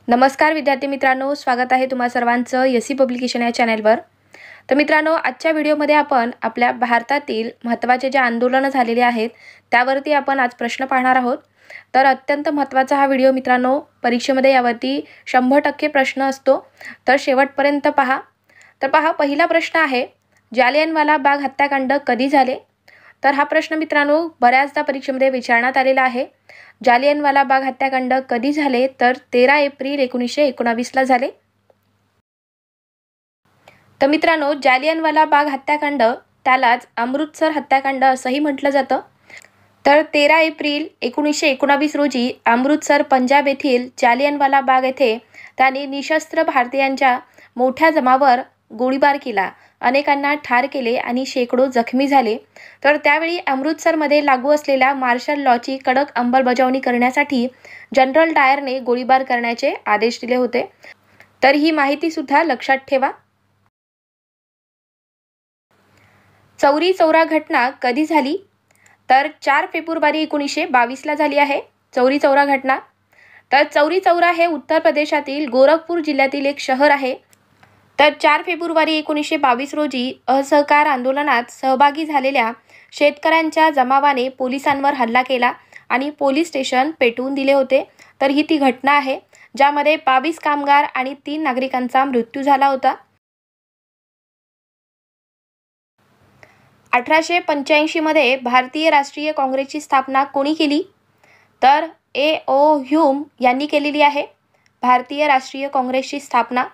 नमस्कार विद्यार्थी मित्रांनो, स्वागत आहे तुम्हा सर्वांचं एससी पब्लिकेशन या चॅनलवर। तर मित्रांनो, आजच्या व्हिडिओमध्ये आपण आपल्या भारतातील महत्त्वाचे जे आंदोलन झालेले आहेत त्यावरती आपण आज प्रश्न पाहणार आहोत। तर अत्यंत महत्त्वाचा हा व्हिडिओ मित्रांनो, परीक्षेमध्ये यावरती 100% प्रश्न असतो, तर शेवटपर्यंत पहा। तर पहा, पहिला प्रश्न आहे, जालियनवाला बाग हत्याकांड कधी झाले? तर हा प्रश्न मित्रांनो बऱ्याचदा परीक्षेमध्ये विचारण्यात आलेला आहे। जालियनवाला बाग हत्याकांड कधी झाले? तर 13 एप्रिल 1919 ला झाले। तर मित्रांनो, जालियनवाला बाग हत्याकांड त्यालाच अमृतसर हत्याकांड असंही म्हटलं जातं। तर 13 एप्रिल 1919 रोजी अमृतसर पंजाब येथील जालियनवाला बाग येथे त्यांनी निशस्त्र भारतीयांच्या मोठ्या जमावावर गोळीबार केला, अनेकांना ठार केले आणि शेकडो जखमी झाले। तर त्यावेळी अमृतसरमध्ये लागू असलेल्या मार्शल लॉची कडक अंमलबजावणी करण्यासाठी जनरल डायरने गोळीबार करण्याचे आदेश दिले होते। तर ही माहिती सुद्धा लक्षात ठेवा। चौरी चौरा घटना कधी झाली? तर 4 फेब्रुवारी 1922 ला झाली आहे चौरी चौरा घटना। तर चौरी चौरा हे उत्तर प्रदेशातील गोरखपूर जिल्ह्यातील एक शहर आहे। तर 4 फेब्रुवारी 1922 रोजी असहकार आंदोलनात सहभागी झालेल्या शेतकऱ्यांच्या जमावाने पोलिसांवर हल्ला केला आणि पोलीस स्टेशन पेटवून दिले होते। तर ही ती घटना आहे ज्यामध्ये 22 कामगार आणि 3 नागरिकांचा मृत्यू झाला होता। 1885 मध्ये भारतीय राष्ट्रीय काँग्रेसची स्थापना कोणी केली? तर A.O. ह्यूम यांनी केलेली आहे भारतीय राष्ट्रीय काँग्रेसची स्थापना।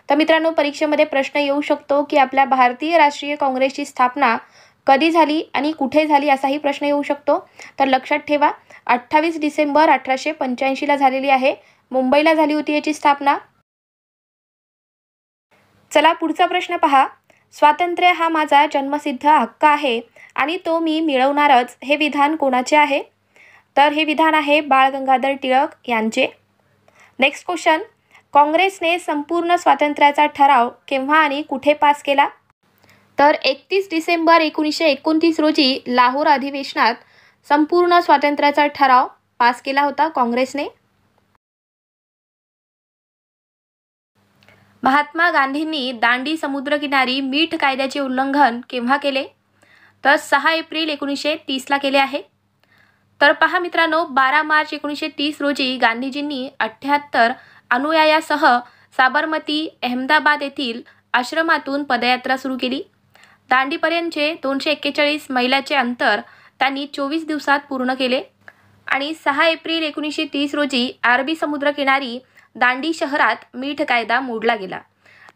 तर मित्रांनो, परीक्षेमध्ये प्रश्न येऊ शकतो की आपल्या भारतीय राष्ट्रीय काँग्रेसची स्थापना कधी झाली आणि कुठे झाली असाही प्रश्न येऊ शकतो। तर लक्षात ठेवा, 28 डिसेंबर 1885 ला झालेली आहे, मुंबईला झाली होती याची स्थापना। चला पुढचा प्रश्न पहा, स्वातंत्र्य हा माझा जन्मसिद्ध हक्क आहे आणि तो मी मिळवणारच हे विधान कोणाचे आहे? तर हे विधान आहे बाळ गंगाधर टिळक यांचे। नेक्स्ट क्वेश्चन, काँग्रेसने संपूर्ण स्वातंत्र्याचा ठराव केव्हा आणि कुठे पास केला? तर 31 डिसेंबर 1929 रोजी लाहोर अधिवेशनात संपूर्ण स्वातंत्र्याचा ठराव पास केला होता काँग्रेसने। महात्मा गांधींनी दांडी समुद्रकिनारी मीठ कायद्याचे उल्लंघन केव्हा केले? तर 6 एप्रिल 1930 ला केले आहे। तर पहा मित्रांनो, 12 मार्च 1930 रोजी गांधीजींनी 78 अनुयायासह साबरमती अहमदाबाद येथील आश्रमातून पदयात्रा सुरू केली। दांडीपर्यंतचे 241 मैलाचे अंतर त्यांनी 24 दिवसात पूर्ण केले आणि 6 एप्रिल 1930 रोजी अरबी समुद्रकिनारी दांडी शहरात मीठ कायदा मोडला गेला।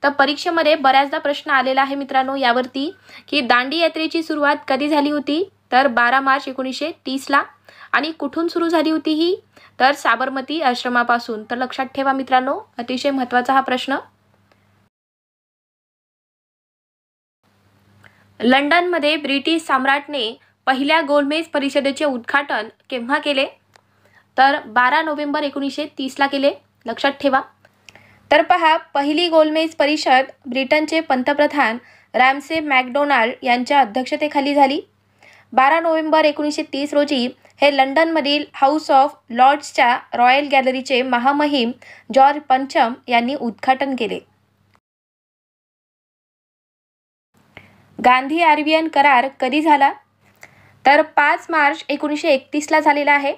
तर परीक्षेमध्ये बऱ्याचदा प्रश्न आलेला आहे मित्रांनो यावरती की दांडी यात्रेची सुरुवात कधी झाली होती? तर 12 मार्च 1930 ला। आणि कुठून सुरू झाली होती ही? तर साबरमती आश्रमापासून। तर लक्षात ठेवा मित्रांनो, अतिशय महत्त्वाचा हा प्रश्न। लंडनमध्ये ब्रिटिश सम्राटने पहिल्या गोलमेज परिषदेचे उद्घाटन केव्हा केले? तर 12 नोव्हेंबर 1930 ला केले, लक्षात ठेवा। तर पहा, पहिली गोलमेज परिषद ब्रिटनचे पंतप्रधान रॅमसे मॅकडोनाल्ड यांच्या अध्यक्षतेखाली झाली। 12 नोव्हेंबर 1930 रोजी हे लंडनमधील हाऊस ऑफ लॉर्ड्सच्या रॉयल गॅलरीचे महामहिम जॉर्ज पंचम यांनी उद्घाटन केले। गांधी आरबीएन करार कधी झाला? तर 5 मार्च 1931 ला झालेला आहे।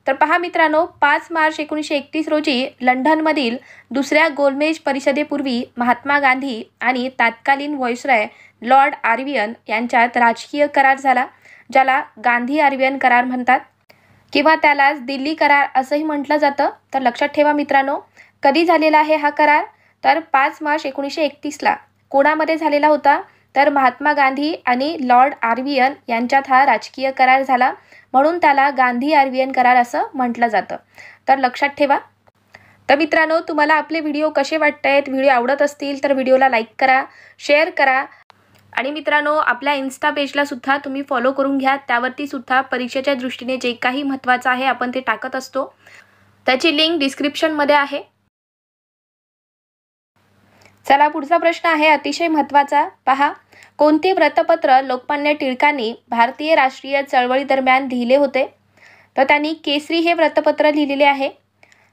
तर पहा मित्रांनो, 5 मार्च 1931 रोजी लंडनमधील दुसऱ्या गोलमेज परिषदेपूर्वी महात्मा गांधी आणि तत्कालीन व्हाईसरॉय लॉर्ड आर्बियन यांच्यात राजकीय करार झाला, ज्याला गांधी आर्बियन करार म्हणतात किंवा त्यालाच दिल्ली करार असंही म्हटलं जातं। तर लक्षात ठेवा मित्रांनो, कधी झालेला आहे हा करार? तर 5 मार्च 1931 ला। कोणामध्ये झालेला होता? तर महात्मा गांधी आणि लॉर्ड आर्बियन यांच्यात हा राजकीय करार झाला, म्हणून त्याला गांधी आर्बियन करार असं म्हटलं जातं। तर लक्षात ठेवा। तर मित्रांनो, तुम्हाला आपले व्हिडिओ कसे वाटतायत? व्हिडिओ आवडत असतील तर व्हिडिओला लाईक करा, शेअर करा आणि मित्रांनो आपल्या इन्स्टा पेजला सुद्धा तुम्ही फॉलो करून घ्या। त्यावरती सुद्धा परीक्षेच्या दृष्टीने जे काही महत्त्वाचं आहे आपण ते टाकत असतो, त्याची लिंक डिस्क्रिप्शनमध्ये आहे। चला पुढचा प्रश्न आहे अतिशय महत्त्वाचा, पहा, कोणते वृत्तपत्र लोकमान्य टिळकांनी भारतीय राष्ट्रीय चळवळी दरम्यान लिहिले होते? तर त्यांनी केसरी हे वृत्तपत्र लिहिलेले आहे।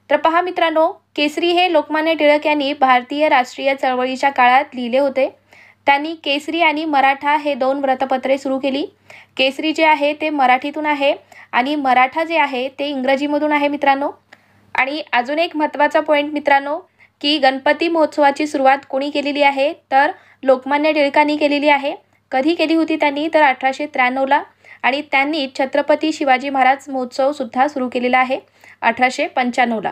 तर पहा मित्रांनो, केसरी हे लोकमान्य टिळक यांनी भारतीय राष्ट्रीय चळवळीच्या काळात लिहिले होते. त्यांनी केसरी आणि मराठा हे 2 वृत्तपत्रे सुरू केली. केसरी जे आहे ते मराठीतून आहे आणि मराठा जे आहे ते इंग्रजीमधून आहे मित्रांनो. आणि अजून एक महत्त्वाचा पॉईंट मित्रांनो, की गणपती महोत्सवाची सुरुवात कोणी केलेली आहे, तर लोकमान्य टिळकांनी केलेली आहे. कधी केली होती त्यांनी, तर 1893ला. आणि त्यांनी छत्रपती शिवाजी महाराज महोत्सवसुद्धा सुरू केलेला आहे 1895ला.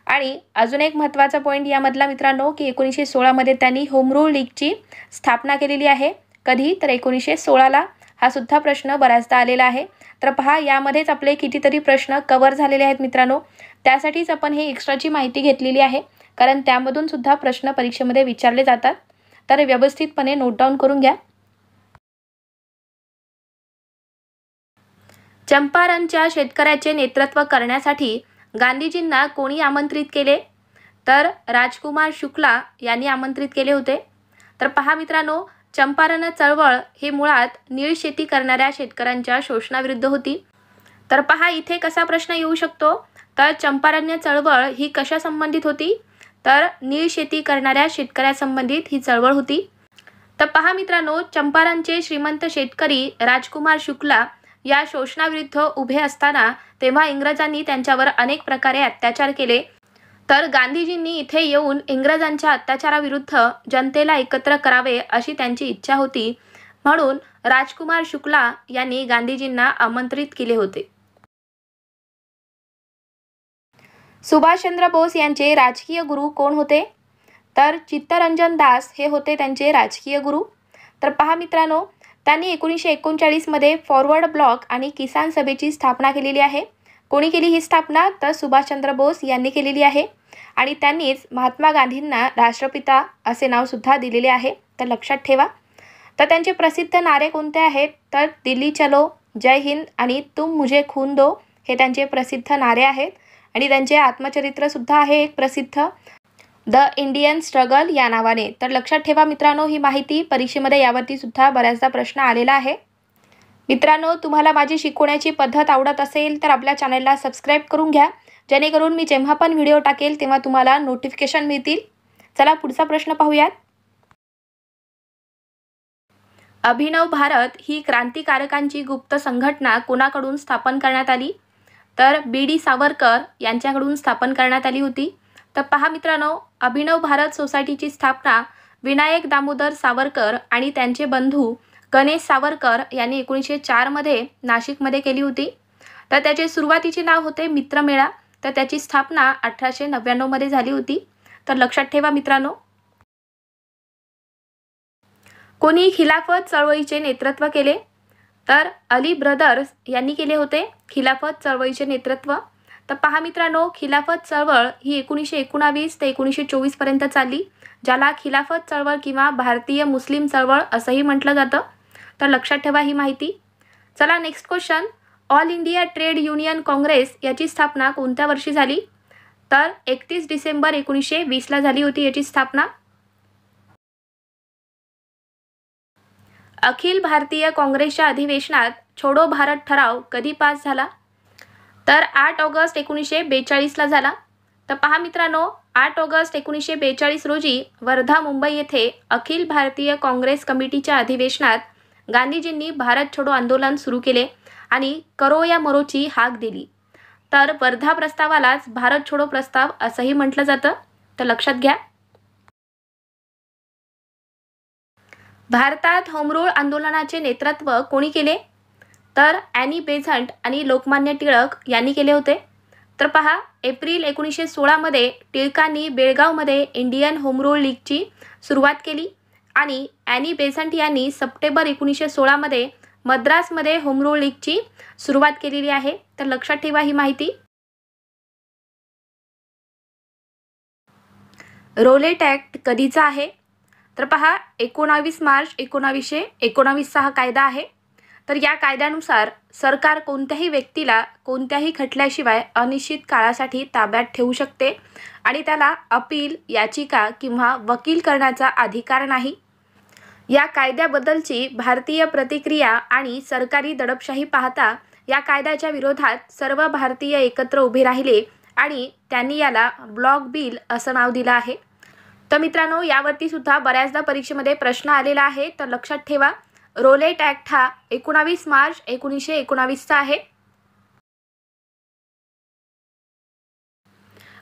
आणि अजून एक महत्त्वाचा पॉईंट यामधला मित्रांनो, की 1916मध्ये त्यांनी होम रूल लीगची स्थापना केलेली आहे. कधी, तर 1916ला. हा सुद्धा प्रश्न बऱ्याचदा आलेला आहे. तर पहा, यामध्येच आपले कितीतरी प्रश्न कव्हर झालेले आहेत मित्रांनो. त्यासाठीच आपण हे एक्स्ट्राची माहिती घेतलेली आहे, कारण त्यामधून सुद्धा प्रश्न परीक्षेमध्ये विचारले जातात. तर व्यवस्थितपणे नोट डाऊन करून घ्या. चंपारणच्या शेतकऱ्याचे नेतृत्व करण्यासाठी गांधीजींना कोणी आमंत्रित केले, तर राजकुमार शुक्ला यांनी आमंत्रित केले होते. तर पहा मित्रांनो, चंपारण चळवळ ही मुळात नीळ शेती करणाऱ्या शेतकऱ्यांच्या शोषणाविरुद्ध होती. तर पहा, इथे कसा प्रश्न येऊ शकतो, तर चंपारण्य चळवळ ही कशा संबंधित होती, तर नीळ शेती करणाऱ्या शेतकऱ्यासंबंधित ही चळवळ होती. तर पहा मित्रांनो, चंपारणचे श्रीमंत शेतकरी राजकुमार शुक्ला या शोषणाविरुद्ध उभे असताना तेव्हा इंग्रजांनी त्यांच्यावर अनेक प्रकारे अत्याचार केले. तर गांधीजींनी इथे येऊन इंग्रजांच्या अत्याचाराविरुद्ध जनतेला एकत्र करावे अशी त्यांची इच्छा होती. म्हणून राजकुमार शुक्ला यांनी गांधीजींना आमंत्रित केले होते. सुभाषचंद्र बोस यांचे राजकीय गुरु कोण होते, तर चित्तरंजन दास हे होते त्यांचे राजकीय गुरु. तर पहा मित्रांनो, त्यांनी 1939मध्ये फॉरवर्ड ब्लॉक आणि किसान सभेची स्थापना केलेली आहे. कोणी केली ही स्थापना, तर सुभाषचंद्र बोस यांनी केलेली आहे. आणि त्यांनीच महात्मा गांधींना राष्ट्रपिता असे नावसुद्धा दिलेले आहे, तर लक्षात ठेवा. तर त्यांचे प्रसिद्ध नारे कोणते आहेत, तर दिल्ली चलो, जय हिंद आणि तुम मुझे खून दो हे त्यांचे प्रसिद्ध नारे आहेत. आणि त्यांचे आत्मचरित्रसुद्धा आहे एक प्रसिद्ध, द इंडियन स्ट्रगल या नावाने. तर लक्षात ठेवा मित्रांनो ही माहिती, परीक्षेमध्ये यावरती सुद्धा बऱ्याचदा प्रश्न आलेला आहे. मित्रांनो, तुम्हाला माझी शिकवण्याची पद्धत आवडत असेल तर आपल्या चॅनलला सबस्क्राईब करून घ्या, जेणेकरून मी जेव्हा पण व्हिडिओ टाकेल तेव्हा तुम्हाला नोटिफिकेशन मिळतील. चला पुढचा प्रश्न पाहूयात. अभिनव भारत ही क्रांतिकारकांची गुप्त संघटना कोणाकडून स्थापन करण्यात आली, तर बी.डी. सावरकर यांच्याकडून स्थापन करण्यात आली होती. तर पहा मित्रांनो, अभिनव भारत सोसायटीची स्थापना विनायक दामोदर सावरकर आणि त्यांचे बंधू गणेश सावरकर यांनी 1904मध्ये नाशिकमध्ये केली होती. तर त्याचे सुरुवातीचे नाव होते मित्रमेळा. तर त्याची स्थापना 1899मध्ये झाली होती. तर लक्षात ठेवा मित्रांनो. कोणी खिलाफत चळवळीचे नेतृत्व केले, तर अली ब्रदर्स यांनी केले होते खिलाफत चळवळीचे नेतृत्व. तर पहा मित्रांनो, खिलाफत चळवळ ही 1919 ते 1924 पर्यंत चालली, ज्याला खिलाफत चळवळ किंवा भारतीय मुस्लिम चळवळ असंही म्हटलं जातं. तर लक्षात ठेवा ही माहिती. चला next question. All India trade union Congress याची स्थापना कोणत्या वर्षी झाली, तर 31 डिसेंबर 1920ला झाली होती याची स्थापना. अखिल भारतीय काँग्रेसच्या अधिवेशनात छोडो भारत ठराव कधी पास झाला, तर 8 ऑगस्ट 1942ला झाला. तर पहा मित्रांनो, 8 ऑगस्ट 1942 रोजी वर्धा मुंबई येथे अखिल भारतीय काँग्रेस कमिटीच्या अधिवेशनात गांधीजींनी भारत छोडो आंदोलन सुरू केले आणि करो या मरोची हाक दिली. तर वर्धा प्रस्तावालाच भारत छोडो प्रस्ताव असंही म्हटलं जातं. तर लक्षात घ्या. भारतात होम रूल आंदोलनाचे नेतृत्व कोणी केले, तर ॲनी बेझंट आणि लोकमान्य टिळक यांनी केले होते. तर पहा, एप्रिल 1916मध्ये टिळकांनी बेळगावमध्ये इंडियन होम रूल लीगची सुरुवात केली आणि ॲनी बेझंट यांनी सप्टेंबर 1916मध्ये मद्रासमध्ये होम रूल लीगची सुरुवात केलेली आहे. तर लक्षात ठेवा ही माहिती. रोलेट ॲक्ट कधीचा आहे, तर पहा 19 मार्च 1919चा हा कायदा आहे. तर या कायद्यानुसार सरकार कोणत्याही व्यक्तीला कोणत्याही खटल्याशिवाय अनिश्चित काळासाठी ताब्यात ठेवू शकते आणि त्याला अपील, याचिका किंवा वकील करण्याचा अधिकार नाही. या कायद्याबद्दलची भारतीय प्रतिक्रिया आणि सरकारी दडपशाही पाहता या कायद्याच्या विरोधात सर्व भारतीय एकत्र उभे राहिले आणि त्यांनी याला ब्लॉक बिल असं नाव दिलं आहे। तर मित्रांनो, यावरती सुद्धा बऱ्याचदा परीक्षेमध्ये प्रश्न आलेला आहे, तर लक्षात ठेवा। रोलेट ॲक्ट हा 19 मार्च 1919चा आहे।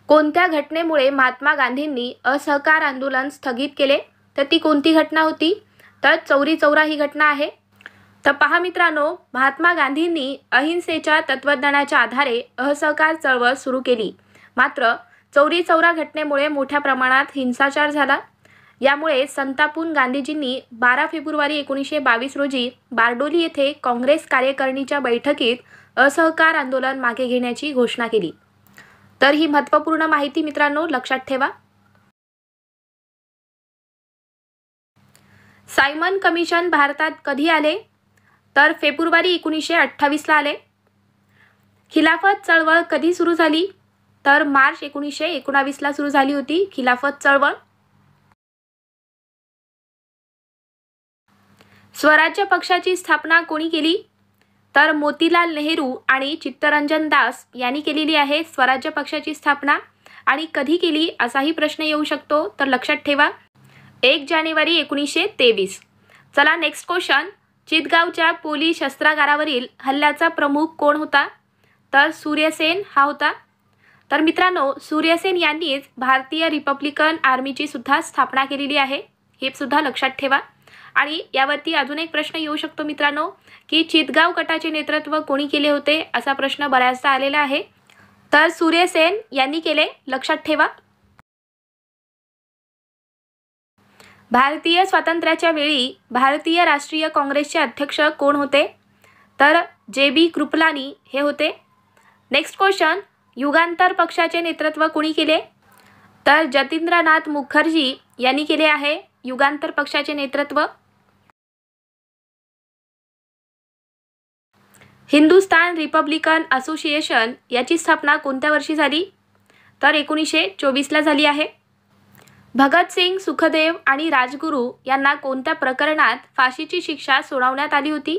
कोणत्या घटनेमुळे महात्मा गांधींनी असहकार आंदोलन स्थगित केले? तर ती कोणती घटना होती? तर चौरी चौरा ही घटना आहे। तर पहा मित्रांनो, महात्मा गांधींनी अहिंसेच्या तत्त्वज्ञानाच्या आधारे असहकार चळवळ सुरू केली, मात्र चौरी चौरा घटनेमुळे मोठ्या प्रमाणात हिंसाचार झाला। यामुळे संतापून गांधीजींनी 12 फेब्रुवारी 1922 रोजी बारडोली येथे काँग्रेस कार्यकारिणीच्या बैठकीत असहकार आंदोलन मागे घेण्याची घोषणा केली। तर ही महत्त्वपूर्ण माहिती मित्रांनो लक्षात ठेवा। सायमन कमिशन भारतात कधी आले? तर फेब्रुवारी 1928 ला आले। खिलाफत चळवळ कधी सुरू झाली? तर मार्च 1919 ला सुरू झाली होती खिलाफत चळवळ। स्वराज्य पक्षाची स्थापना कोणी केली? तर मोतीलाल नेहरू आणि चित्तरंजन दास यांनी केलेली आहे स्वराज्य पक्षाची स्थापना। आणि कधी केली असाही प्रश्न येऊ शकतो, तर लक्षात ठेवा 1 जानेवारी 1923। चला नेक्स्ट क्वेश्चन, चितगावच्या पोलीस शस्त्रागारावरील हल्ल्याचा प्रमुख कोण होता? तर सूर्यसेन हा होता। तर मित्रांनो, सूर्यसेन यांनीच भारतीय रिपब्लिकन आर्मीची सुद्धा स्थापना केलेली आहे, हे सुद्धा लक्षात ठेवा। आणि यावरती अजून एक प्रश्न येऊ शकतो मित्रांनो, की चितगाव गटाचे नेतृत्व कोणी केले होते असा प्रश्न बऱ्याचदा आलेला आहे। तर सूर्यसेन यांनी केले, लक्षात ठेवा। भारतीय स्वातंत्र्याच्या वेळी भारतीय राष्ट्रीय काँग्रेसचे अध्यक्ष कोण होते? तर JB कृपलानी हे होते। नेक्स्ट क्वेश्चन, युगांतर पक्षाचे नेतृत्व कोणी केले? तर जतींद्रनाथ मुखर्जी यांनी केले आहे युगांतर पक्षाचे नेतृत्व। हिंदुस्तान रिपब्लिकन असोसिएशन याची स्थापना कोणत्या वर्षी झाली? तर 1924 ला झाली आहे। भगतसिंग, सुखदेव आणि राजगुरू यांना कोणत्या प्रकरणात फाशीची शिक्षा सुनावण्यात आली होती?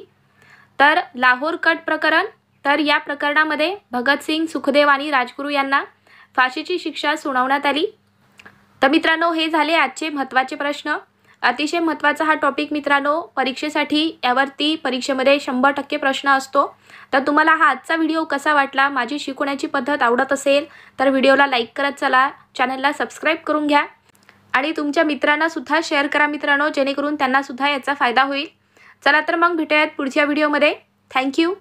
तर लाहोर कट प्रकरण। तर या प्रकरणामध्ये भगतसिंग, सुखदेव आणि राजगुरू यांना फाशीची शिक्षा सुनावण्यात आली। तर मित्रांनो, हे झाले आजचे महत्त्वाचे प्रश्न। अतिशय महत्त्वाचा हा टॉपिक मित्रांनो परीक्षेसाठी, यावरती परीक्षेमध्ये 100% प्रश्न असतो। तर तुम्हाला हा आजचा व्हिडिओ कसा वाटला, माझी शिकवण्याची पद्धत आवडत असेल तर व्हिडिओला लाईक करत चला, चॅनलला सबस्क्राईब करून घ्या आणि तुमच्या मित्रांना सुद्धा शेअर करा मित्रांनो, जेणेकरून त्यांना सुद्धा याचा फायदा होईल। चला तर मग भेटूयात पुढच्या व्हिडिओमध्ये। थँक्यू।